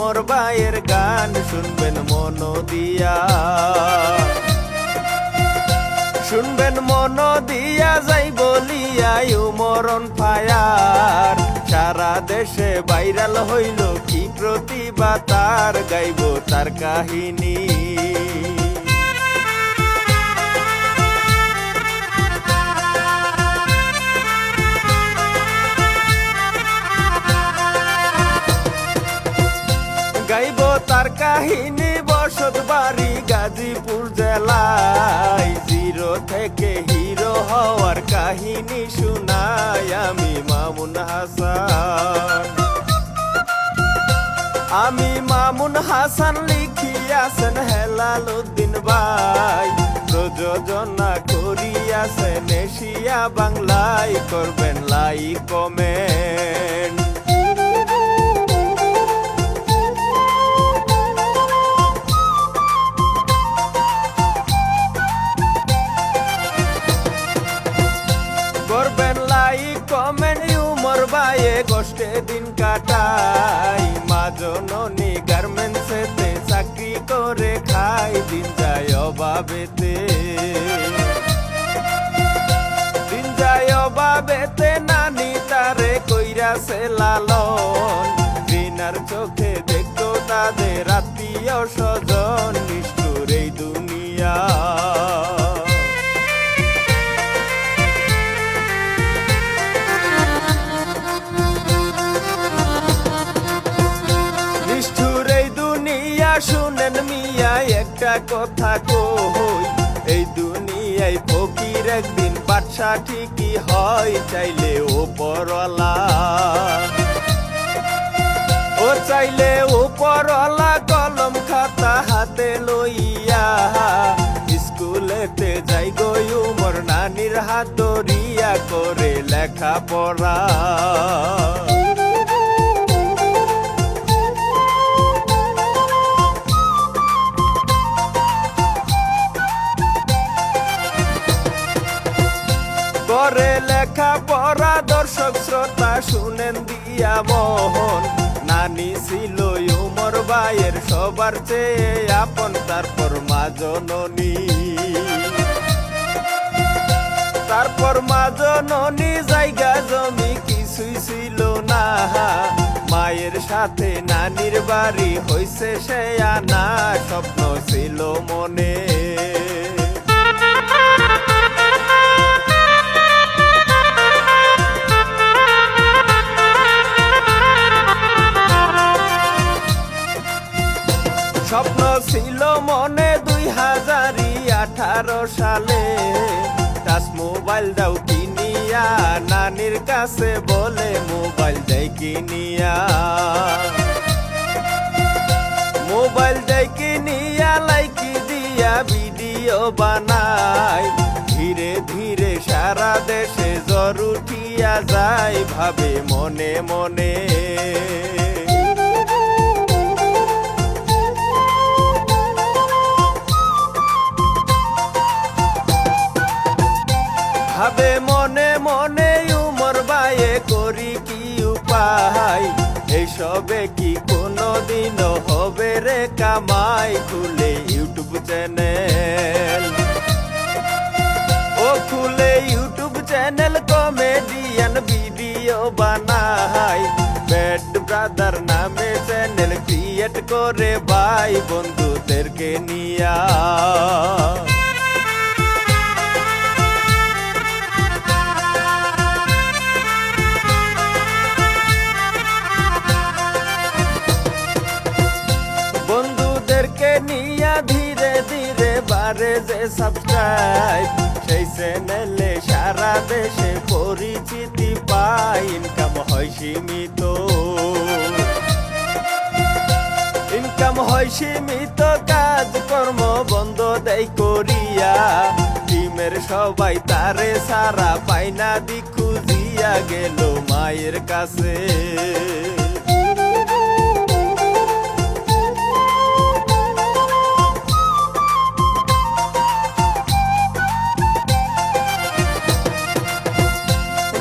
উমর ভাইয়ের গান শুনবেন মন দিয়া, শুনবেন মন দিয়া যাই বলিয়া উমর অন ফায়ার। সারা দেশে ভাইরাল হইল কি প্রতিভা তার, গাইব তার কাহিনী। গাইব তার কাহিনী, বসত বাড়ি গাজীপুর জেলায়। জিরো থেকে হিরো হওয়ার কাহিনী শুনাই আমি মামুন হাসান। আমি মামুন হাসান লিখিয়াছেন হেলাল উদ্দিন ভাই, প্রযোজনা করিয়াছেন এশিয়া বাংলায়। করবেন লাইক কমেন্ট। করবেন লাইক কমেন্ট। উমর ভাইয়ে কষ্টে দিন কাটাই, মা জননী গার্মেন্টসেতে চাকরি করে খাই। দিন যায় অভাবেতে, দিন যায় অভাবেতে। নানি তারে কইরাছে লালন, ঘৃণার চোখে দেখতো তাদের আত্মীয় স্বজন। নিষ্ঠুর এই দুনিয়া, শুনেন মিয়া একটা কথা কই। এই দুনিয়ায় ফকির একদিন বাদশা ঠিকই হয়, চাইলে উপরওয়ালা। ও চাইলে উপরওয়ালা কলম খাতা হাতে লইয়া, স্কুলেতে যাই গো উমর নানির হাত ধরিয়া করে লেখাপড়া। করে লেখাপড়া দর্শক শ্রোতা শুনেন দিয়া মন। নানি ছিল উমর ভাইয়ের সবার চেয়ে আপন, তারপর মা জননী, তারপর মা জননী। জায়গা জমি কিছুই ছিল না, মায়ের সাথে নানির বাড়ি হইছে সে আনা। স্বপ্ন ছিল মনে, স্বপ্ন ছিল মনে 2018 সালে। টাচ মোবাইল দাও কিনিয়া, নানির কাছে বলে মোবাইল দেয় কিনিয়া। মোবাইল দেয় কিনিয়া, লাইকি দিয়া ভিডিও বানাই। ধীরে ধীরে সারা দেশে জ্বর উঠিয়া যায়, ভাবে মনে মনে। ভাবে মনে মনে উমর ভাইয়ে করি কি উপায়। এইসবে কি কোনোদিনও হবে রে কামাই। খুলে ইউটিউব চ্যানেল, ও খুলে ইউটিউব চ্যানেল, কমেডিয়ান ভিডিও বানাই। ব্যাড ব্রাদার নামে চ্যানেল ক্রিয়েট করে ভাই বন্ধুদেরকে নিয়া। বন্ধুদেরকে নিয়া ধীরে ধীরে বাড়ে যে সাবস্ক্রাইব। সেই চ্যানেলে সারা দেশে পরিচিতি পাই। ইনকাম হয় সীমিত, ইনকাম হয় সীমিত। কাজকর্ম বন্ধ দেয় করিয়া, টিমের সবাই তারে সারা পায় না। দিক খুঁজিয়া গেল মায়ের কাছে।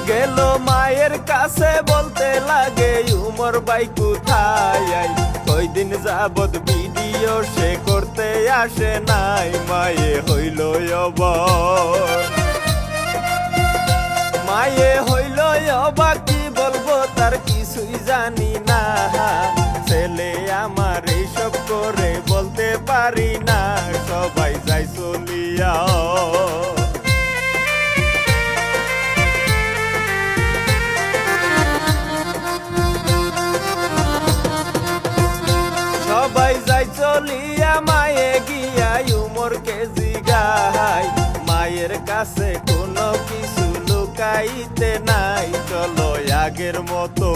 গেল মা মায়ের কাছে বলতে লাগে উমর ভাই কোথায়, কয়দিন যাবত ভিডিও সে করতে আসে নাই, মায়ে হইল অবাক, মায়ে হইল অবাক, কি বলবো তার কিছুই জানি না, ছেলে আমার এইসব করে বলতে পারি না, সবাই যাই চলিয়া। সবাই যাই চলিয়া, মায়ে গিয়া উমরকে জিগাই, মায়ের কাছে কোনো কিছু লুকাইতে নাই, চলো আগের মতো,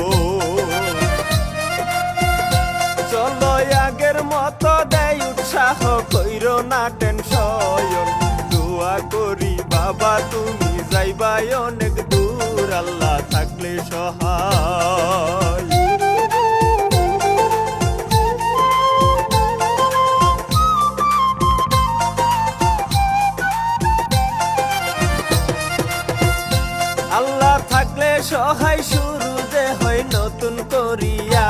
চলো আগের মতো, দেয় উৎসাহ, কইরো না টেনশন, দোয়া করি বাবা তুমি যাইবাই অনেক দূর, আল্লাহ থাকলে সহায়। আল্লাহ থাকলে সহায়, শুরু যে হয় নতুন করিয়া,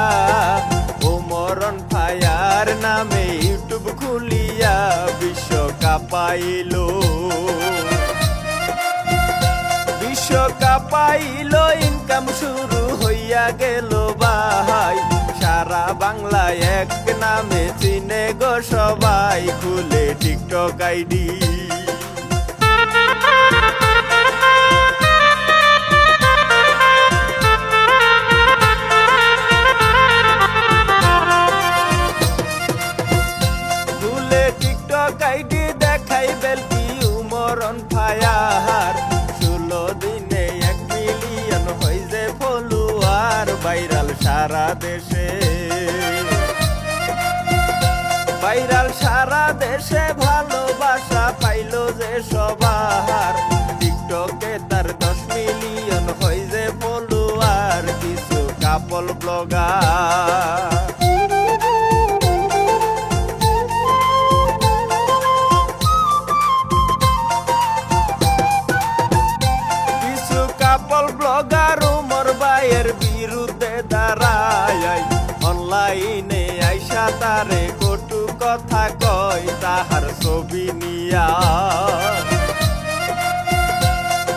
ওমরন ফায়ার নামে ইউটিউব খুলিয়া, বিশ্বকাপ পাইল, বিশ্বকাপ পাইল, ইনকাম শুরু হইয়া গেল ভাই, সারা বাংলায় এক নামে চিনে গো সবাই, খুলে টিকটক আইডি। আইডি দেখাই বেলকি উমরন ফায়ার, 16 দিনে 1 মিলিয়ন হই যে ফলোয়ার, ভাইরাল সারা দেশে, ভাইরাল সারা দেশে, ভালোবাসা পাইলো যে সবার, টিকটকে তার 10 মিলিয়ন হই যে ফলোয়ার, কিছু কাপল ব্লগার। ব্লগার উমর ভাইয়ের বিরুদ্ধে দাঁড়ায়, অনলাইনে আইসা তারে কটু কথা কয়, তাহার ছবি নিয়া,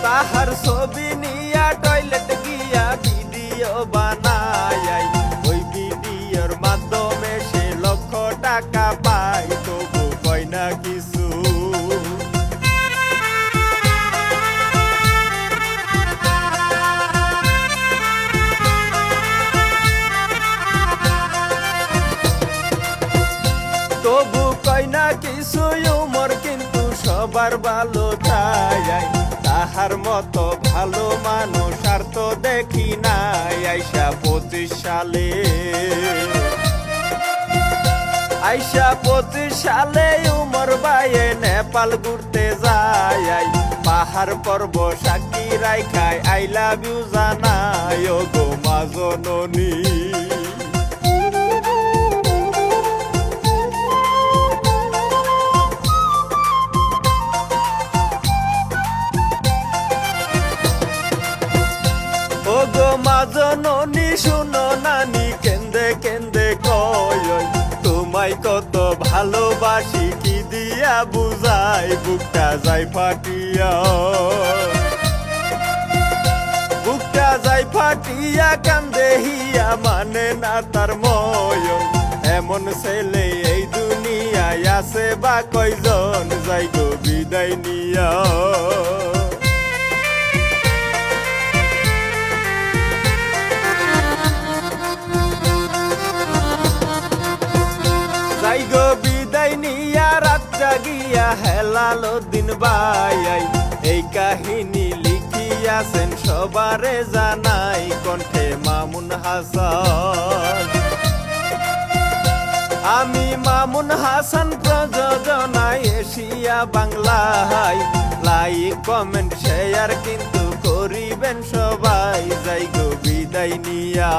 তাহার ছবি নিয়া টয়লেট গিয়া ভিডিও বানায়, ওই ভিডিওর মাধ্যমে সে লক্ষ টাকা পায়, তবু কয় না কিছু। তবু কয় না কিছু উমর, কিন্তু সবার ভালো চাই, তাহার মতো ভালো মানুষ আর তো দেখি নাই, আইসা 25 সালে, আইসা 25 সালে উমর ভাইয়ে নেপাল ঘুরতে যায়, পাহাড় পর্ব সাক্ষী রাইখায়, আই লাভ ইউ জানায়, ও গো মা জননী। ও গো মা জননী শুনো নানি কেন্দে কেন্দে কয়, তোমায় কত ভালোবাসি কি দিয়া বুঝাই, বুকটা যাই ফাটিয়া, বুকটা যাই ফাটিয়া, কান্দে হিয়া মানে না তার ময়ন, এমন ছেলে এই দুনিয়ায় আছে বা কয়জন, যাই গো বিদায় নিয়া। যাই গো বিদায় নিয়া, রাত জাগিয়া হেলালো দিন ভাই, এই কাহিনী লিখিয়াছেন সবারে জানাই, কণ্ঠে মামুন হাসান, আমি মামুন হাসান, প্রযোজনায় এশিয়া বাংলায়, লাইক কমেন্ট শেয়ার কিন্তু করিবেন সবাই, যাই গো বিদায় নিয়া।